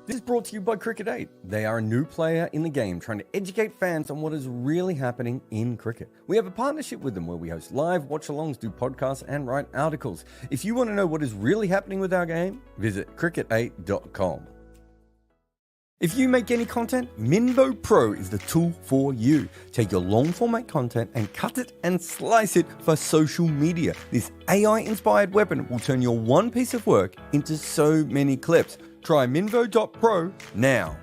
This is brought to you by Cricket 8. They are a new player in the game trying to educate fans on what is really happening in cricket. We have a partnership with them where we host live watch-alongs, do podcasts, and write articles. If you want to know what is really happening with our game, visit cricket8.com. If you make any content, Minvo Pro is the tool for you. Take your long format content and cut it and slice it for social media. This AI-inspired weapon will turn your one piece of work into so many clips. Try Minvo.pro now.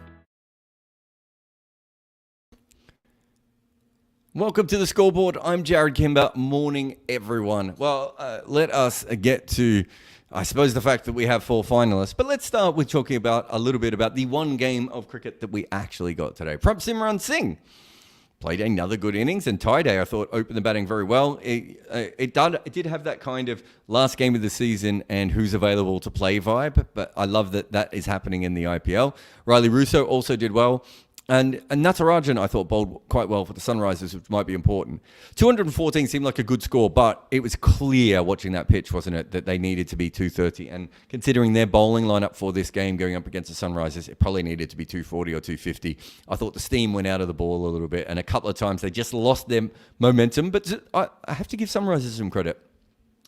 Welcome to the Scoreboard. I'm Jared Kimber. Morning, everyone. Well, let us get to, I suppose, the fact that we have 4 finalists. But let's start with talking about a little bit about the one game of cricket that we actually got today. Simran Singh played another good innings, and Tide, I thought, opened the batting very well. It did have that kind of last game of the season and who's available to play vibe, but I love that that is happening in the IPL. Riley Russo also did well. And Natarajan, I thought, bowled quite well for the Sunrisers, which might be important. 214 seemed like a good score, but it was clear watching that pitch, wasn't it, that they needed to be 230. And considering their bowling lineup for this game going up against the Sunrisers, it probably needed to be 240 or 250. I thought the steam went out of the ball a little bit, and a couple of times they just lost their momentum. But I have to give Sunrisers some credit.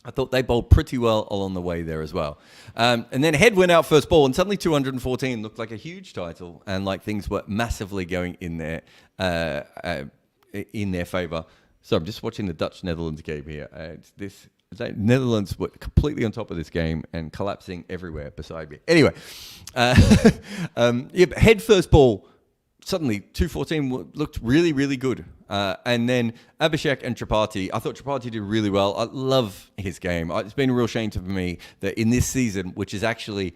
I thought they bowled pretty well along the way there as well. And then Head went out first ball, and suddenly 214 looked like a huge title, and like things were massively going in their favour. So I'm just watching the Dutch-Netherlands game here. Netherlands were completely on top of this game and collapsing everywhere beside me. Anyway, Head first ball. Suddenly, 214 looked really, really good. And then Abhishek and Tripathi, I thought Tripathi did really well. I love his game. It's been a real shame to me that in this season, which is actually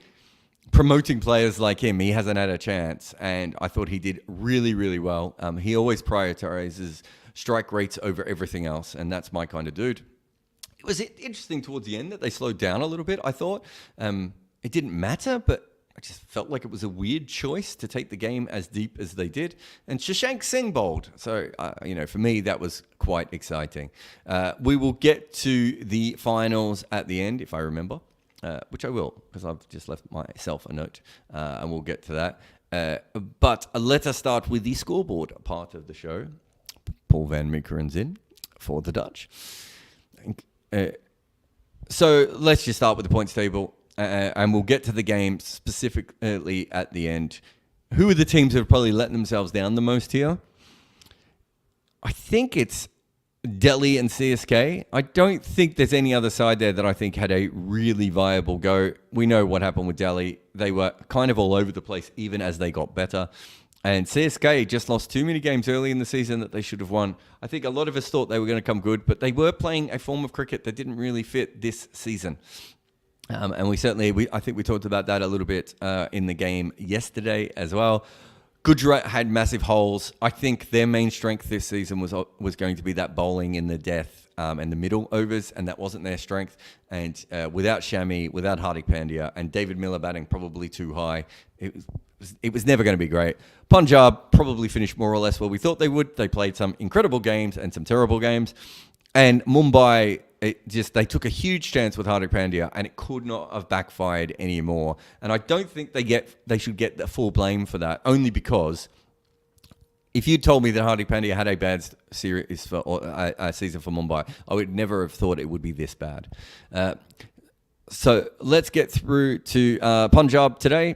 promoting players like him, he hasn't had a chance. And I thought he did really, really well. He always prioritizes strike rates over everything else, and that's my kind of dude. It was interesting towards the end that they slowed down a little bit, I thought. It didn't matter, but I just felt like it was a weird choice to take the game as deep as they did. And Shashank Singh bowled. So, for me, that was quite exciting. We will get to the finals at the end, if I remember, which I will, because I've just left myself a note, and we'll get to that. But let us start with the scoreboard part of the show. Paul van Meekeren's in for the Dutch. So let's just start with the points table. And we'll get to the game specifically at the end. Who are the teams that have probably let themselves down the most here? I think it's Delhi and CSK. I don't think there's any other side there that I think had a really viable go. We know what happened with Delhi. They were kind of all over the place even as they got better. And CSK just lost too many games early in the season that they should have won. I think a lot of us thought they were going to come good, but they were playing a form of cricket that didn't really fit this season. And I think we talked about that a little bit in the game yesterday as well. Gujarat had massive holes. I think their main strength this season was going to be that bowling in the death and the middle overs, and that wasn't their strength. And without Shami, without Hardik Pandya, and David Miller batting probably too high, it was never going to be great. Punjab probably finished more or less where we thought they would. They played some incredible games and some terrible games. And Mumbai, they took a huge chance with Hardik Pandya, and it could not have backfired anymore. And I don't think they should get the full blame for that, only because if you told me that Hardik Pandya had a bad series a season for Mumbai, I would never have thought it would be this bad. So let's get through to Punjab today.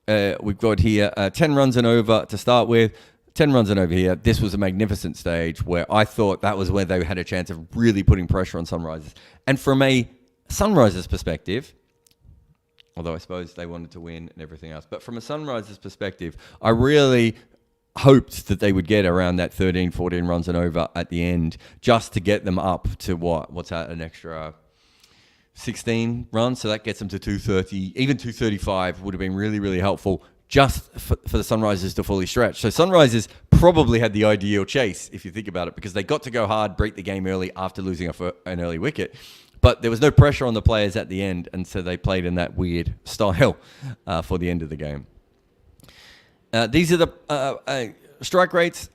We've got here 10 runs and over to start with. 10 runs and over here. This was a magnificent stage where I thought that was where they had a chance of really putting pressure on Sunrisers. And from a Sunrisers perspective, although I suppose they wanted to win and everything else, but from a Sunrisers perspective, I really hoped that they would get around that 13, 14 runs and over at the end just to get them up to what's that, an extra 16 runs. So that gets them to 230, even 235 would have been really, really helpful. Just for the Sunrisers to fully stretch. So Sunrisers probably had the ideal chase, if you think about it, because they got to go hard, break the game early after losing an early wicket. But there was no pressure on the players at the end, and so they played in that weird style for the end of the game. These are the strike rates.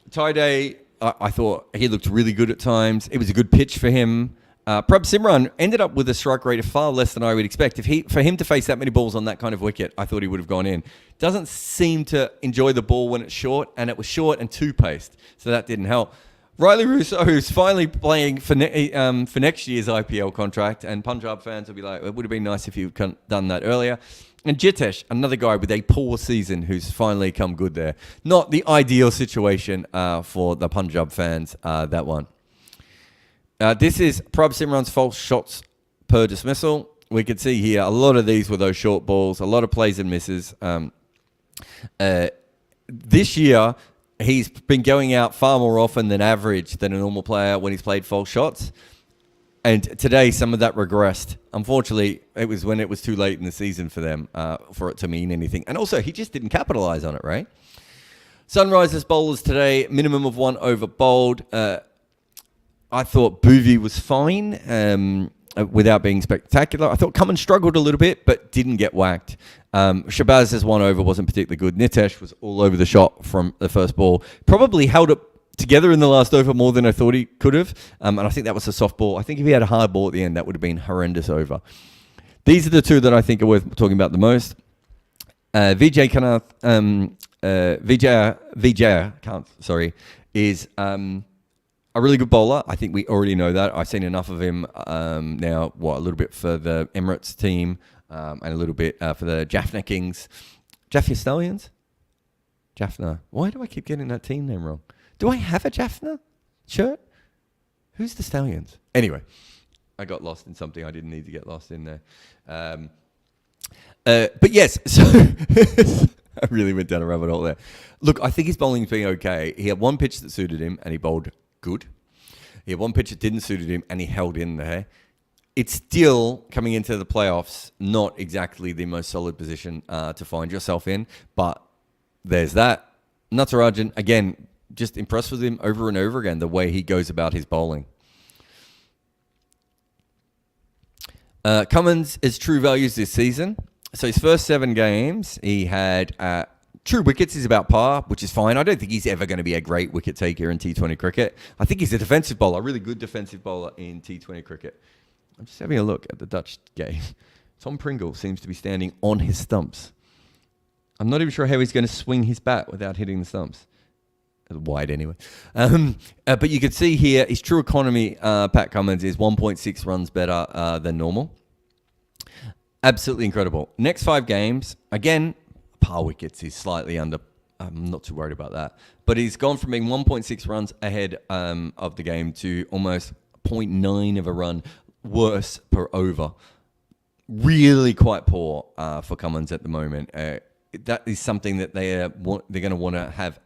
Tide, I thought he looked really good at times. It was a good pitch for him. Prab Simran ended up with a strike rate of far less than I would expect. For him to face that many balls on that kind of wicket, I thought he would have gone in. Doesn't seem to enjoy the ball when it's short, and it was short and two-paced, so that didn't help. Riley Russo, who's finally playing for next year's IPL contract, and Punjab fans will be like, it would have been nice if you'd done that earlier. And Jitesh, another guy with a poor season who's finally come good there. Not the ideal situation for the Punjab fans, that one. This is Prab Simran's false shots per dismissal. We can see here a lot of these were those short balls, a lot of plays and misses. This year, he's been going out far more often than average than a normal player when he's played false shots. And today, some of that regressed. Unfortunately, it was when it was too late in the season for them for it to mean anything. And also, he just didn't capitalize on it, right? Sunrisers bowlers today, minimum of 1 over bowled. I thought Bhuvi was fine without being spectacular. I thought Cummins struggled a little bit, but didn't get whacked. Shabaz's 1 over wasn't particularly good. Nitesh was all over the shot from the first ball. Probably held it together in the last over more than I thought he could have. And I think that was a soft ball. I think if he had a hard ball at the end, that would have been horrendous over. These are the two that I think are worth talking about the most. Vijay Kanath, is a really good bowler. I think we already know that. I've seen enough of him now, a little bit for the Emirates team and a little bit for the Jaffna Kings. Jaffna Stallions? Jaffna. Why do I keep getting that team name wrong? Do I have a Jaffna shirt? Who's the Stallions? Anyway, I got lost in something I didn't need to get lost in there. But yes, so I really went down a rabbit hole there. Look, I think his bowling's been okay. He had one pitch that suited him and he bowled good. He had one pitch that didn't suit him and he held in there. It's still, coming into the playoffs, not exactly the most solid position to find yourself in, but there's that. Natarajan, again, just impressed with him over and over again, the way he goes about his bowling. Cummins is true values this season. So his first 7 games, he had true wickets is about par, which is fine. I don't think he's ever going to be a great wicket taker in T20 cricket. I think he's a defensive bowler, a really good defensive bowler in T20 cricket. I'm just having a look at the Dutch game. Tom Pringle seems to be standing on his stumps. I'm not even sure how he's going to swing his bat without hitting the stumps. Wide anyway. But you can see here, his true economy, Pat Cummins, is 1.6 runs better than normal. Absolutely incredible. Next 5 games, again, par wickets is slightly under. I'm not too worried about that. But he's gone from being 1.6 runs ahead of the game to almost 0.9 of a run worse per over. Really quite poor for Cummins at the moment. That is something that they're going to want to have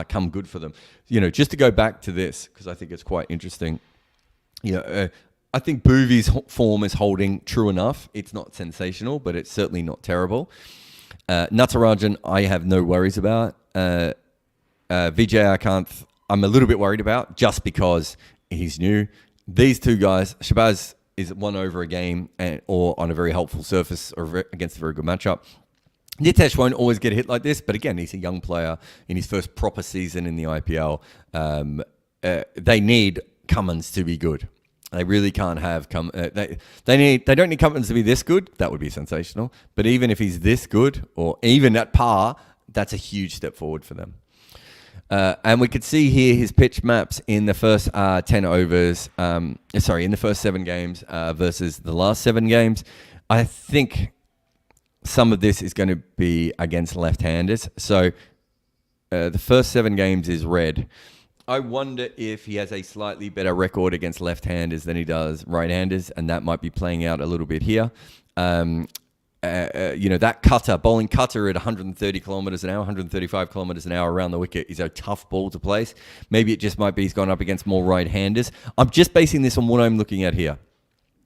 come good for them. Just to go back to this, because I think it's quite interesting. I think Bhuvi's form is holding true enough. It's not sensational, but it's certainly not terrible. Natarajan, I have no worries about. Vijay Akanth, I'm a little bit worried about just because he's new. These two guys, Shabazz is 1 over a game or on a very helpful surface or against a very good matchup. Nitesh won't always get a hit like this, but again, he's a young player in his first proper season in the IPL. They need Cummins to be good. They really can't have they don't need Cummins to be this good. That would be sensational. But even if he's this good, or even at par, that's a huge step forward for them. And we could see here his pitch maps in the first 10 overs. In the first 7 games versus the last 7 games. I think some of this is going to be against left-handers. So the first 7 games is red. I wonder if he has a slightly better record against left-handers than he does right-handers, and that might be playing out a little bit here. That cutter, bowling cutter at 130 kilometers an hour, 135 kilometers an hour around the wicket is a tough ball to place. Maybe it just might be he's gone up against more right-handers. I'm just basing this on what I'm looking at here.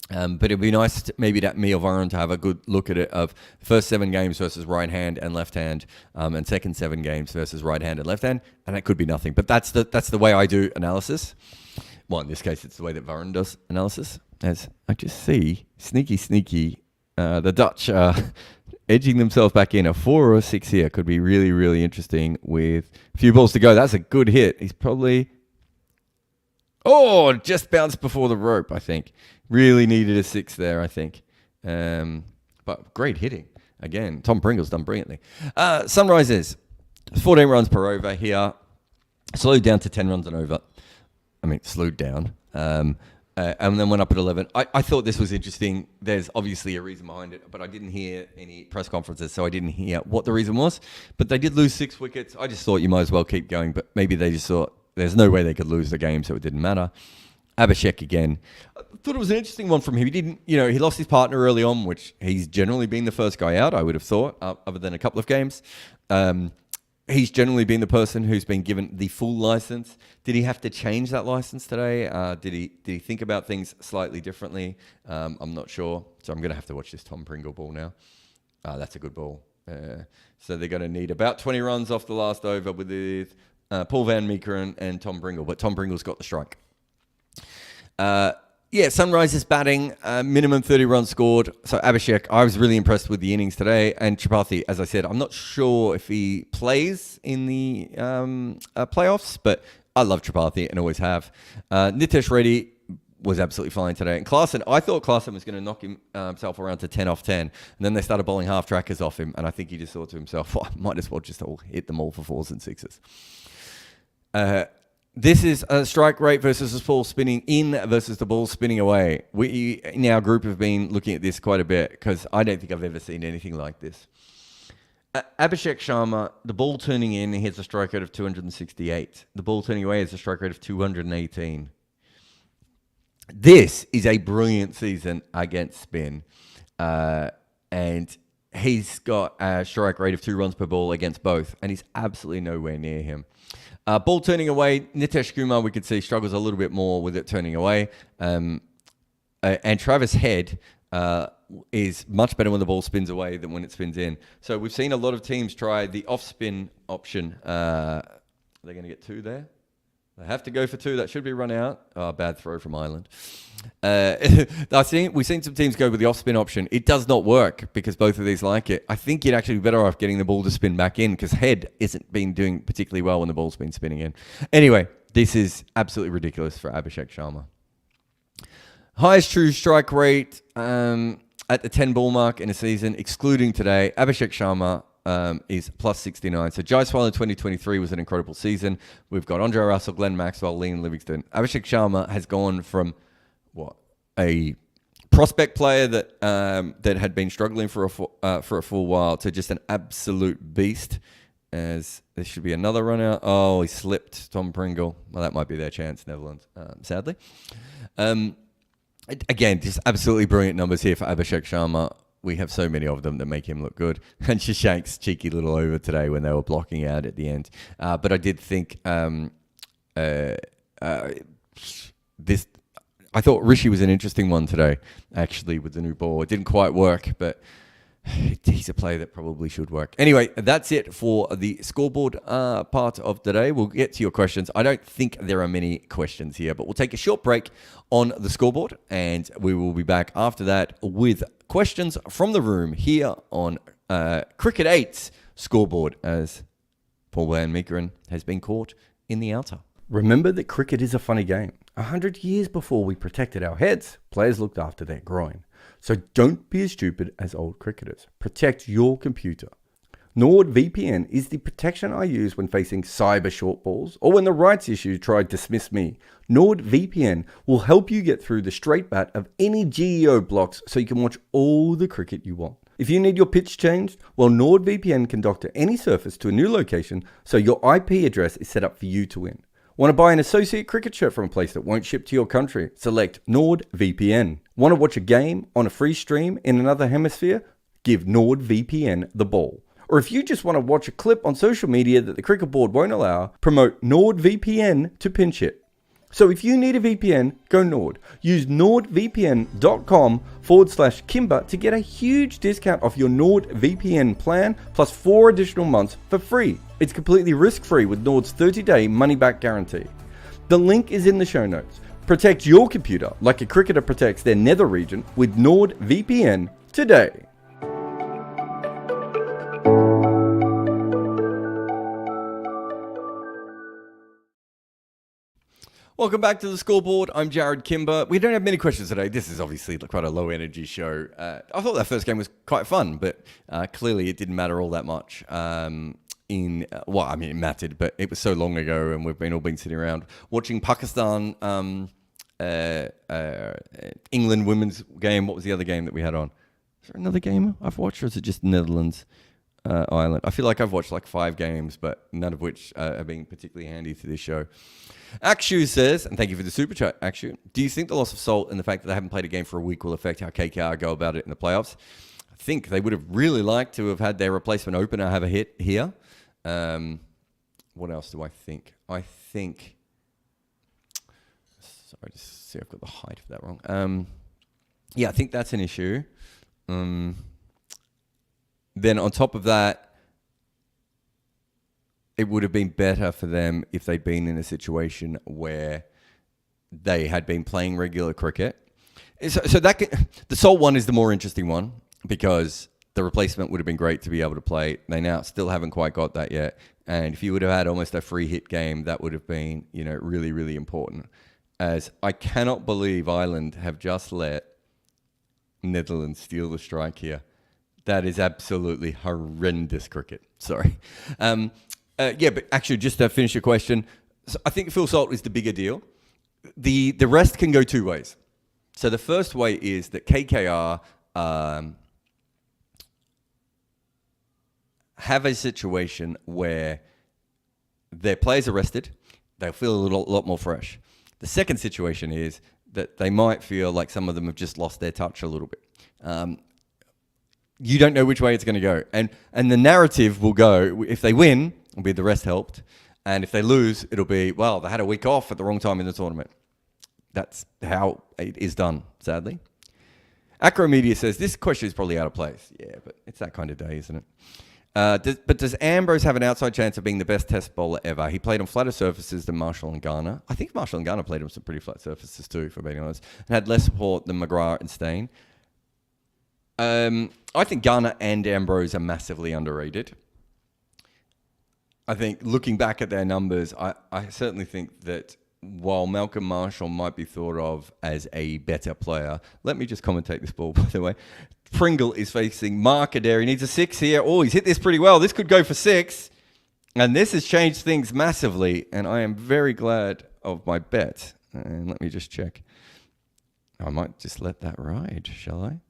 But it'd be nice maybe that me or Varun to have a good look at it of first 7 games versus right hand and left hand, and second 7 games versus right hand and left hand, and that could be nothing. But that's the way I do analysis. Well, in this case, it's the way that Varun does analysis. As I just see, sneaky, the Dutch are edging themselves back in. A 4 or a 6 here could be really, really interesting with a few balls to go. That's a good hit. He's probably... Oh, just bounced before the rope, I think. Really needed a 6 there, I think. But great hitting. Again, Tom Pringle's done brilliantly. Sunrisers, 14 runs per over here. Slowed down to 10 runs and over. I mean, slowed down. And then went up at 11. I thought this was interesting. There's obviously a reason behind it, but I didn't hear any press conferences, so I didn't hear what the reason was. But they did lose 6 wickets. I just thought you might as well keep going, but maybe they just thought there's no way they could lose the game, so it didn't matter. Abhishek again. I thought it was an interesting one from him. He didn't, he lost his partner early on, which he's generally been the first guy out, I would have thought, other than a couple of games. He's generally been the person who's been given the full license. Did he have to change that license today? Did he think about things slightly differently? I'm not sure. So I'm going to have to watch this Tom Pringle ball now. That's a good ball. So they're going to need about 20 runs off the last over with Paul Van Meekeren and Tom Pringle. But Tom Pringle's got the strike. Sunrisers batting, minimum 30 runs scored. So Abhishek, I was really impressed with the innings today. And Tripathi, as I said, I'm not sure if he plays in the playoffs, but I love Tripathi and always have. Nitesh Reddy was absolutely fine today. And Klaasen, I thought Klaasen was going to knock himself around to 10 off 10. And then they started bowling half trackers off him. And I think he just thought to himself, I might as well just all hit them all for 4s and 6s. This is a strike rate versus the ball spinning in versus the ball spinning away. We in our group have been looking at this quite a bit because I don't think I've ever seen anything like this. Abhishek Sharma, the ball turning in, he has a strike rate of 268. The ball turning away has a strike rate of 218. This is a brilliant season against spin. And he's got a strike rate of 2 runs per ball against both. And he's absolutely nowhere near him. Ball turning away, Nitesh Kumar, we could see, struggles a little bit more with it turning away. And Travis Head is much better when the ball spins away than when it spins in. So we've seen a lot of teams try the off-spin option. They're going to get 2 there. They have to go for 2. That should be run out. Oh, bad throw from Ireland. We've seen some teams go with the off-spin option. It does not work because both of these like it. I think you'd actually be better off getting the ball to spin back in because Head isn't been doing particularly well when the ball's been spinning in. Anyway, this is absolutely ridiculous for Abhishek Sharma. Highest true strike rate at the 10 ball mark in a season, excluding today. Abhishek Sharma is plus 69. So Jaiswal in 2023 was an incredible season. We've got Andre Russell, Glenn Maxwell, Liam Livingston. Abhishek Sharma has gone from a prospect player that had been struggling for a full while to just an absolute beast. As there should be another run out. Oh, he slipped Tom Pringle. Well, that might be their chance, Netherlands, sadly. Again, just absolutely brilliant numbers here for Abhishek Sharma. We have so many of them that make him look good. And Shashank's cheeky little over today when they were blocking out at the end. But I did think I thought Rishi was an interesting one today, actually, with the new ball. It didn't quite work, but he's a player that probably should work. Anyway, that's it for the scoreboard part of today. We'll get to your questions. I don't think there are many questions here, but we'll take a short break on the scoreboard, and we will be back after that with questions from the room here on Cricket 8's scoreboard, as Paul Van Meekeren has been caught in the outer. Remember that cricket is a funny game. 100 years before we protected our heads, players looked after their groin. So don't be as stupid as old cricketers. Protect your computer. NordVPN is the protection I use when facing cyber short balls or when the rights issue tried to dismiss me. NordVPN will help you get through the straight bat of any GEO blocks so you can watch all the cricket you want. If you need your pitch changed, well, NordVPN can doctor any surface to a new location so your IP address is set up for you to win. Want to buy an associate cricket shirt from a place that won't ship to your country? Select NordVPN. Want to watch a game on a free stream in another hemisphere? Give NordVPN the ball. Or if you just want to watch a clip on social media that the cricket board won't allow, promote NordVPN to pinch it. So if you need a VPN, go Nord. Use nordvpn.com/Kimber to get a huge discount off your NordVPN plan plus 4 additional months for free. It's completely risk-free with Nord's 30-day money-back guarantee. The link is in the show notes. Protect your computer like a cricketer protects their nether region with NordVPN today. Welcome back to the Scoreboard. I'm Jared Kimber. We don't have many questions today. This is obviously quite a low energy show. I thought that first game was quite fun, but clearly it didn't matter all that much. It mattered, but it was so long ago, and we've all been sitting around watching Pakistan, England women's game. What was the other game that we had on? Is there another game I've watched, or is it just Netherlands? Ireland. I feel like I've watched like 5 games, but none of which have been particularly handy to this show. Akshu says, and thank you for the super chat, Akshu, do you think the loss of Salt and the fact that they haven't played a game for a week will affect how KKR go about it in the playoffs? I think they would have really liked to have had their replacement opener have a hit here. What else do I think? Sorry, just see I've got the height of that wrong. I think that's an issue. Then on top of that, it would have been better for them if they'd been in a situation where they had been playing regular cricket. So the Salt one is the more interesting one because the replacement would have been great to be able to play. They now still haven't quite got that yet. And if you would have had almost a free hit game, that would have been, really, really important. As I cannot believe Ireland have just let Netherlands steal the strike here. That is absolutely horrendous cricket. Sorry. But actually, just to finish your question, so I think Phil Salt is the bigger deal. The rest can go 2 ways. So the first way is that KKR have a situation where their players are rested. They'll feel a lot more fresh. The second situation is that they might feel like some of them have just lost their touch a little bit. You don't know which way it's going to go. And the narrative will go, if they win, it'll be the rest helped. And if they lose, it'll be, well, they had a week off at the wrong time in the tournament. That's how it is done, sadly. Acro Media says, this question is probably out of place. Yeah, but it's that kind of day, isn't it? Does Ambrose have an outside chance of being the best test bowler ever? He played on flatter surfaces than Marshall and Garner. I think Marshall and Garner played on some pretty flat surfaces too, for being honest, and had less support than McGrath and Steyn. I think Garner and Ambrose are massively underrated. I think looking back at their numbers, I certainly think that while Malcolm Marshall might be thought of as a better player, let me just commentate this ball, by the way. Pringle is facing Mark Adair. He needs a 6 here. Oh, he's hit this pretty well. This could go for 6. And this has changed things massively. And I am very glad of my bet. And let me just check. I might just let that ride, shall I?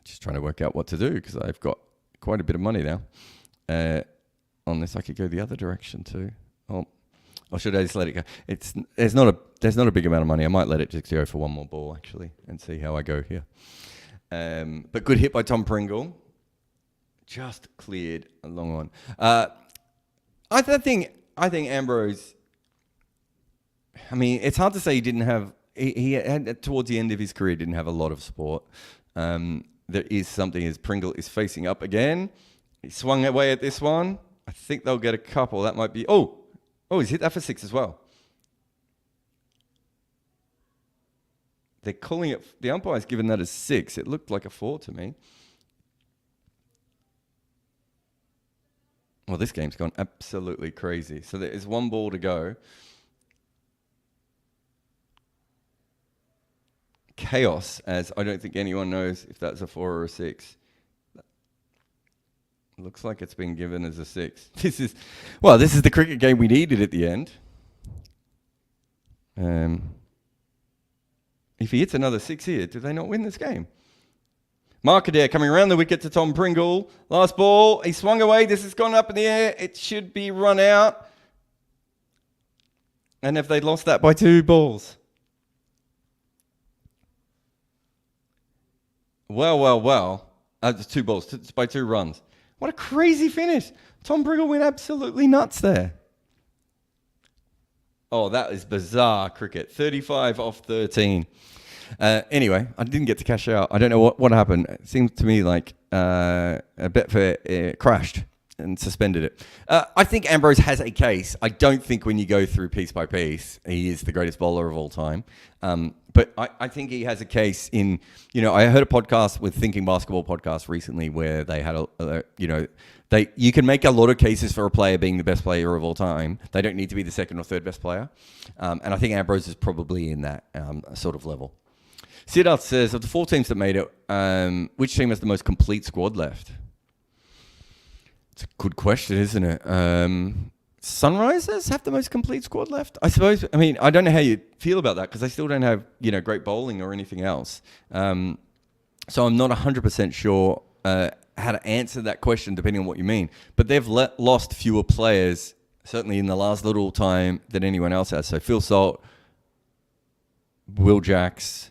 Just trying to work out what to do because I've got quite a bit of money now. On this, I could go the other direction too. Or should I just let it go? There's not a big amount of money. I might let it just go for one more ball actually and see how I go here. But good hit by Tom Pringle. Just cleared a long one. I think Ambrose. I mean, it's hard to say he didn't have. He had towards the end of his career didn't have a lot of support. There is something as Pringle is facing up again. He swung away at this one. I think they'll get a couple. That might be... Oh, he's hit that for 6 as well. They're calling it... The umpire's given that as 6. It looked like a 4 to me. Well, this game's gone absolutely crazy. So there is 1 ball to go. Chaos, as I don't think anyone knows if that's a 4 or a 6. Looks like it's been given as a 6. This is the cricket game we needed at the end. If he hits another 6 here, do they not win this game? Mark Adair coming around the wicket to Tom Pringle. Last ball, he swung away. This has gone up in the air. It should be run out. And have they lost that by 2 balls? Well. That's 2 balls. It's by 2 runs. What a crazy finish. Tom Pringle went absolutely nuts there. Oh, that is bizarre cricket. 35 off 13. Anyway, I didn't get to cash out. I don't know what happened. It seems to me like a bet for crashed. and suspended it. I think Ambrose has a case. I don't think when you go through piece by piece, he is the greatest bowler of all time. But I think he has a case in, I heard a podcast with Thinking Basketball podcast recently where they had you can make a lot of cases for a player being the best player of all time. They don't need to be the second or third best player. And I think Ambrose is probably in that sort of level. Siddharth says, of the 4 teams that made it, which team has the most complete squad left? It's a good question, isn't it? Sunrisers have the most complete squad left, I suppose. I mean, I don't know how you feel about that because they still don't have, great bowling or anything else. So I'm not 100% sure how to answer that question depending on what you mean. But they've lost fewer players, certainly in the last little time, than anyone else has. So Phil Salt, Will Jacks,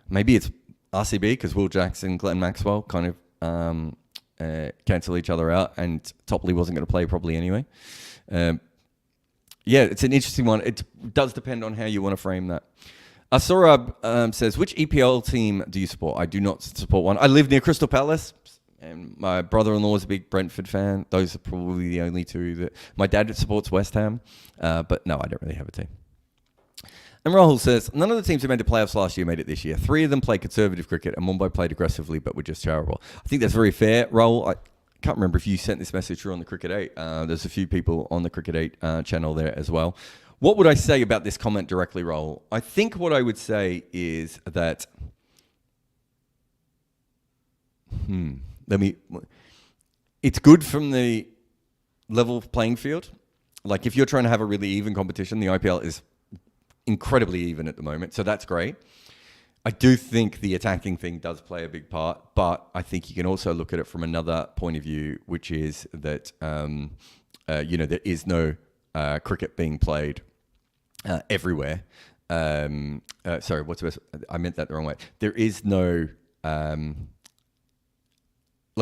maybe it's RCB because Will Jacks and Glenn Maxwell kind of cancel each other out, and Topley wasn't going to play probably anyway. It's an interesting one. It does depend on how you want to frame that. Asorab says, which EPL team do you support? I do not support one. I live near Crystal Palace, and my brother-in-law is a big Brentford fan. Those are probably the only 2 that... My dad supports West Ham, but no, I don't really have a team. And Rahul says, none of the teams who made the playoffs last year made it this year. 3 of them played conservative cricket and Mumbai played aggressively but were just terrible. I think that's very fair, Rahul. I can't remember if you sent this message through on the Cricket 8. There's a few people on the Cricket 8 channel there as well. What would I say about this comment directly, Rahul? I think what I would say is that... It's good from the level playing field. Like if you're trying to have a really even competition, the IPL is incredibly even at the moment, so that's great. I do think the attacking thing does play a big part, but I think you can also look at it from another point of view, which is that there is no cricket being played everywhere. Sorry, what's the best? I meant that the wrong way. There is no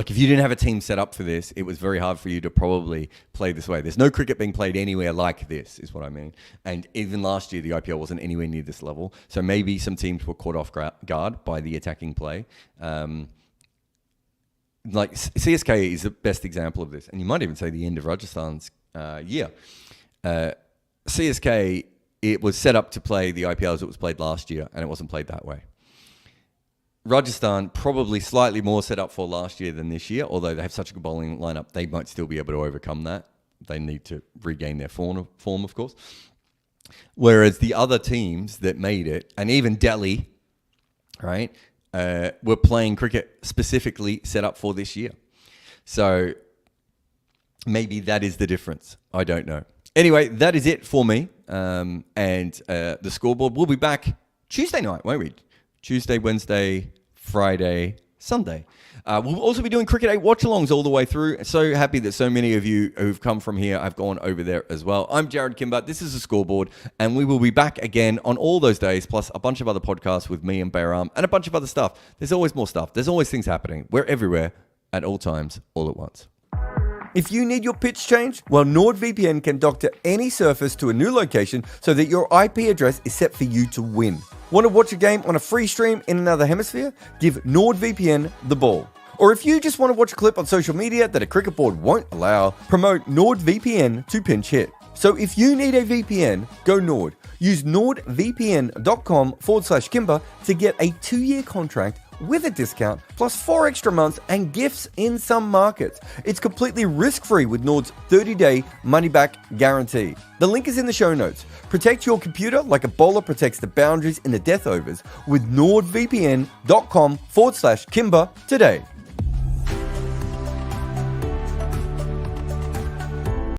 if you didn't have a team set up for this, it was very hard for you to probably play this way. There's no cricket being played anywhere like this, is what I mean. And even last year, the IPL wasn't anywhere near this level. So maybe some teams were caught off guard by the attacking play. CSK is the best example of this. And you might even say the end of Rajasthan's year. CSK, it was set up to play the IPL as it was played last year, and it wasn't played that way. Rajasthan probably slightly more set up for last year than this year, although they have such a good bowling lineup, they might still be able to overcome that. They need to regain their form, of course. Whereas the other teams that made it, and even Delhi, right, were playing cricket specifically set up for this year. So maybe that is the difference. I don't know. Anyway, that is it for me. And the scoreboard will be back Tuesday night, won't we? Tuesday, Wednesday, Friday, Sunday. We'll also be doing Cricket 8 watch-alongs all the way through. So happy that so many of you who've come from here have gone over there as well. I'm Jared Kimber. This is The Scoreboard, and we will be back again on all those days, plus a bunch of other podcasts with me and Bayram, and a bunch of other stuff. There's always more stuff. There's always things happening. We're everywhere, at all times, all at once. If you need your pitch changed, well, NordVPN can doctor any surface to a new location so that your IP address is set for you to win. Want to watch a game on a free stream in another hemisphere? Give NordVPN the ball. Or if you just want to watch a clip on social media that a cricket board won't allow, promote NordVPN to pinch hit. So if you need a VPN, go Nord. Use nordvpn.com/Kimber to get a 2-year contract with a discount, plus 4 extra months and gifts in some markets. It's completely risk-free with Nord's 30-day money-back guarantee. The link is in the show notes. Protect your computer like a bowler protects the boundaries in the death overs with nordvpn.com/Kimber today.